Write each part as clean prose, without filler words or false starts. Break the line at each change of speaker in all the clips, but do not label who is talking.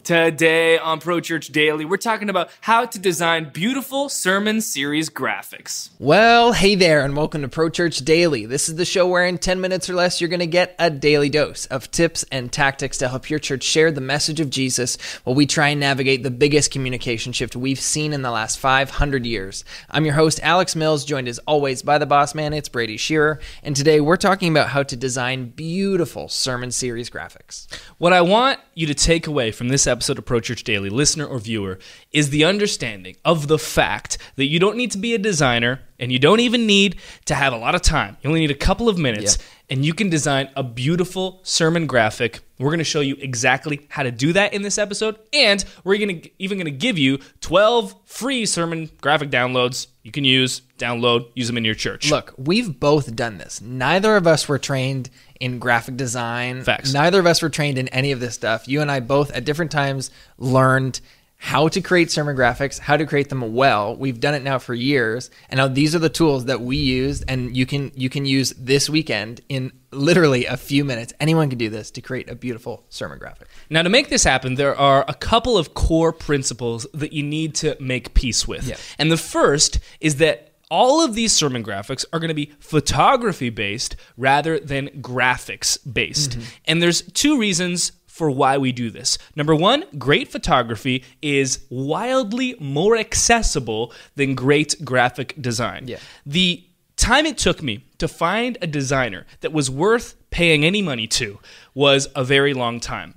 Today on Pro Church Daily, we're talking about how to design beautiful sermon series graphics.
Well, hey there, and welcome to Pro Church Daily. This is the show where in 10 minutes or less, you're going to get a daily dose of tips and tactics to help your church share the message of Jesus while we try and navigate the biggest communication shift we've seen in the last 500 years. I'm your host, Alex Mills, joined as always by the boss man, it's Brady Shearer, and today we're talking about how to design beautiful sermon series graphics.
What I want you to take away from this episode of Pro Church Daily, listener or viewer, is the understanding of the fact that you don't need to be a designer and you don't even need to have a lot of time. You only need a couple of minutes and you can design a beautiful sermon graphic. We're going to show you exactly how to do that in this episode, and we're even going to give you 12 free sermon graphic downloads you can use them in your church.
Look, we've both done this. Neither of us were trained in graphic design.
Facts.
Neither of us were trained in any of this stuff. You and I both at different times learned how to create sermon graphics, how to create them well. We've done it now for years, and now these are the tools that we used, and you can use this weekend in literally a few minutes. Anyone can do this to create a beautiful sermon graphic.
Now, to make this happen, there are a couple of core principles that you need to make peace with.
Yeah.
And the first is that all of these sermon graphics are going to be photography-based rather than graphics-based. Mm-hmm. And there's two reasons for why we do this. Number one, great photography is wildly more accessible than great graphic design.
Yeah.
The time it took me to find a designer that was worth paying any money to was a very long time.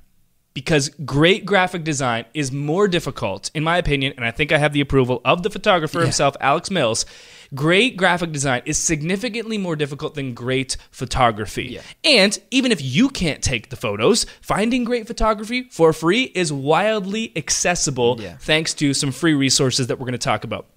Because great graphic design is more difficult, in my opinion, and I think I have the approval of the photographer himself, Alex Mills. Great graphic design is significantly more difficult than great photography. Yeah. And even if you can't take the photos, finding great photography for free is wildly accessible thanks to some free resources that we're going to talk about.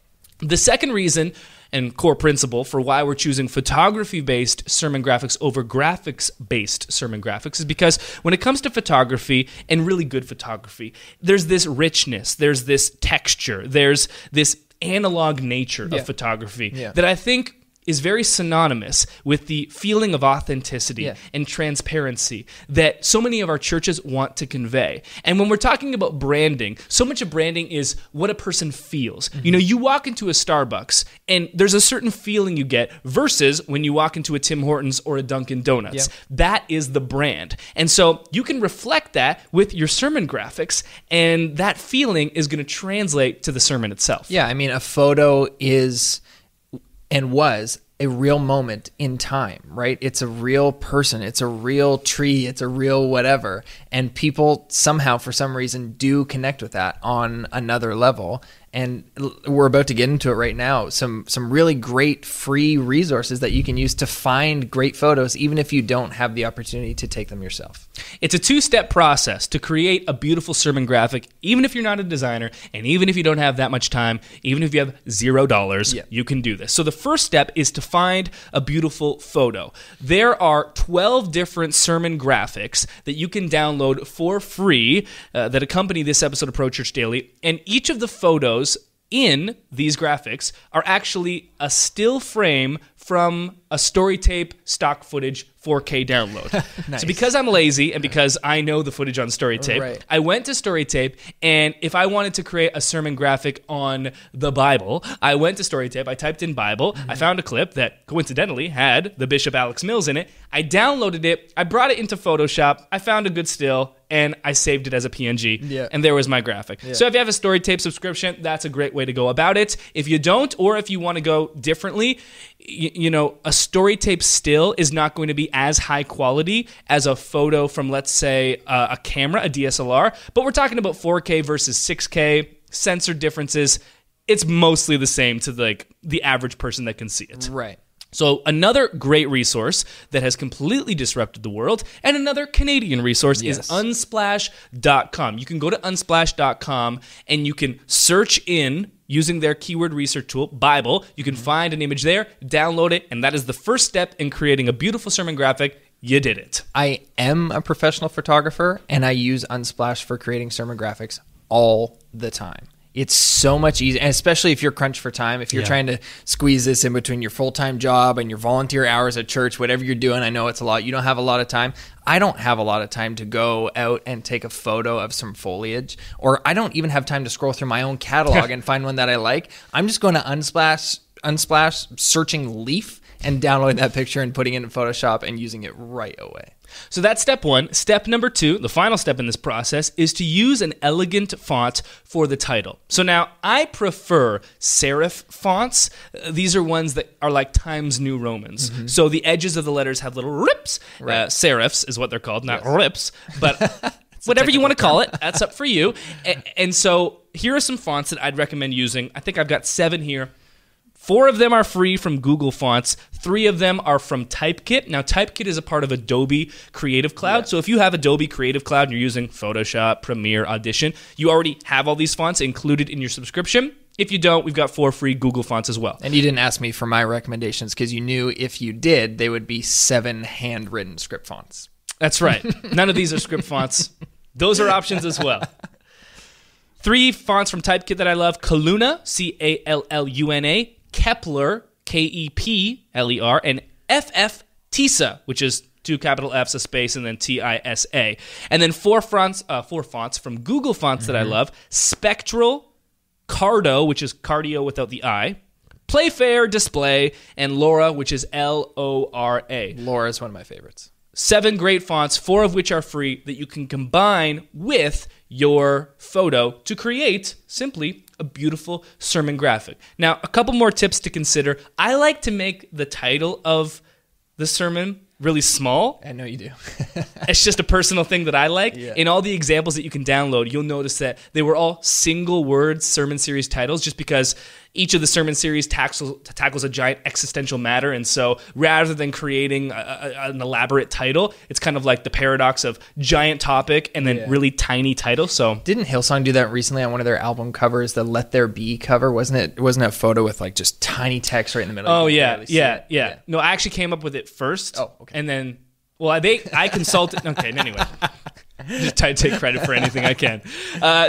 The second reason and core principle for why we're choosing photography-based sermon graphics over graphics-based sermon graphics is because when it comes to photography, and really good photography, there's this richness, there's this texture, there's this analog nature of photography that I think is very synonymous with the feeling of authenticity and transparency that so many of our churches want to convey. And when we're talking about branding, so much of branding is what a person feels. Mm-hmm. You know, you walk into a Starbucks and there's a certain feeling you get versus when you walk into a Tim Hortons or a Dunkin' Donuts. That is the brand. And so you can reflect that with your sermon graphics, and that feeling is going to translate to the sermon itself.
Yeah, I mean, a photo is and was a real moment in time, right? It's a real person. It's a real tree. It's a real whatever. And people somehow, for some reason, do connect with that on another level. And we're about to get into it right now. Some really great free resources that you can use to find great photos, even if you don't have the opportunity to take them yourself.
It's a two-step process to create a beautiful sermon graphic, even if you're not a designer, and even if you don't have that much time, even if you have $0, you can do this. So the first step is to find a beautiful photo. There are 12 different sermon graphics that you can download for free that accompany this episode of Pro Church Daily, and each of the photos in these graphics are actually a still frame from a story tape stock footage 4K download. Nice. So because I'm lazy and because I know the footage on story tape, I went to story tape, and if I wanted to create a sermon graphic on the Bible, I went to story tape, I typed in Bible, I found a clip that coincidentally had the Bishop Alex Mills in it, I downloaded it, I brought it into Photoshop, I found a good still, and I saved it as a PNG, and there was my graphic. So if you have a story tape subscription, that's a great way to go about it. If you don't, or if you want to go differently, you know, a story tape still is not going to be as high quality as a photo from, let's say, a camera, a DSLR, but we're talking about 4K versus 6K, sensor differences. It's mostly the same to the average person that can see it.
Right.
So another great resource that has completely disrupted the world, and another Canadian resource is unsplash.com. You can go to unsplash.com and you can search in, using their keyword research tool, Bible. You can find an image there, download it, and that is the first step in creating a beautiful sermon graphic. You did it.
I am a professional photographer, and I use Unsplash for creating sermon graphics all the time. It's so much easier, and especially if you're crunched for time, if you're trying to squeeze this in between your full-time job and your volunteer hours at church, whatever you're doing. I know it's a lot. You don't have a lot of time. I don't have a lot of time to go out and take a photo of some foliage, or I don't even have time to scroll through my own catalog and find one that I like. I'm just going to Unsplash, searching leaf, and downloading that picture and putting it in Photoshop and using it right away.
So that's step one. Step number two, the final step in this process, is to use an elegant font for the title. So now I prefer serif fonts. These are ones that are like Times New Romans. Mm-hmm. So the edges of the letters have little rips. Right. Serifs is what they're called, not rips. But whatever you want to call it, that's up for you. And so here are some fonts that I'd recommend using. I think I've got 7 here. 4 of them are free from Google Fonts. 3 of them are from Typekit. Now, Typekit is a part of Adobe Creative Cloud. Yeah. So if you have Adobe Creative Cloud and you're using Photoshop, Premiere, Audition, you already have all these fonts included in your subscription. If you don't, we've got 4 free Google Fonts as well.
And you didn't ask me for my recommendations because you knew if you did, they would be 7 handwritten script fonts.
That's right. None of these are script fonts. Those are options as well. 3 fonts from Typekit that I love: Kaluna, Calluna, Kepler, Kepler, and FF Tisa, which is 2 capital F's, a space, and then Tisa. And then 4 fonts from Google Fonts that I love: Spectral, Cardo, which is cardio without the I, Playfair, Display, and Laura, which is Lora.
Laura is one of my favorites.
7 great fonts, 4 of which are free, that you can combine with your photo to create simply a beautiful sermon graphic. Now, a couple more tips to consider. I like to make the title of the sermon really small.
I know you do.
It's just a personal thing that I like.
Yeah.
In all the examples that you can download, you'll notice that they were all single word sermon series titles, just because each of the sermon series tackles a giant existential matter. And so rather than creating an elaborate title, it's kind of like the paradox of giant topic and then really tiny title. So
didn't Hillsong do that recently on one of their album covers, the Let There Be cover? Wasn't it a photo with like just tiny text right in the middle?
Oh, yeah. No, I actually came up with it first.
Oh, okay.
And then, well, I consulted. Okay, anyway. Just try to take credit for anything I can.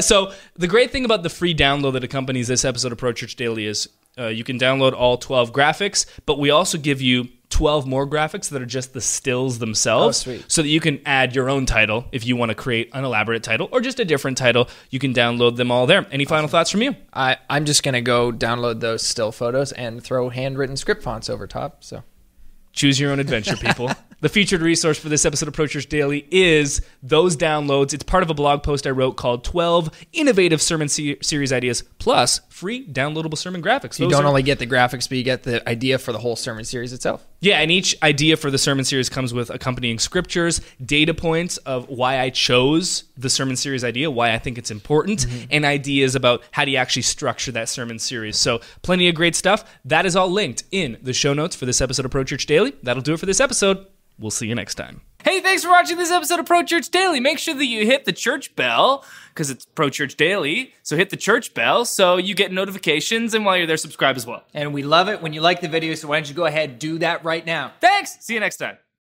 So the great thing about the free download that accompanies this episode of Pro Church Daily is you can download all 12 graphics, but we also give you 12 more graphics that are just the stills themselves.
Oh, sweet.
So that you can add your own title if you want to create an elaborate title or just a different title. You can download them all there. Any final thoughts from you?
I'm just going to go download those still photos and throw handwritten script fonts over top. So
choose your own adventure, people. The featured resource for this episode of Pro Church Daily is those downloads. It's part of a blog post I wrote called 12 Innovative Sermon Series Ideas plus free downloadable sermon graphics.
You don't only get the graphics, but you get the idea for the whole sermon series itself.
Yeah, and each idea for the sermon series comes with accompanying scriptures, data points of why I chose the sermon series idea, why I think it's important, and ideas about how do you actually structure that sermon series. So plenty of great stuff. That is all linked in the show notes for this episode of Pro Church Daily. That'll do it for this episode. We'll see you next time. Hey, thanks for watching this episode of Pro Church Daily. Make sure that you hit the church bell, because it's Pro Church Daily. So hit the church bell so you get notifications, and while you're there, subscribe as well.
And we love it when you like the video, so why don't you go ahead and do that right now.
Thanks. See you next time.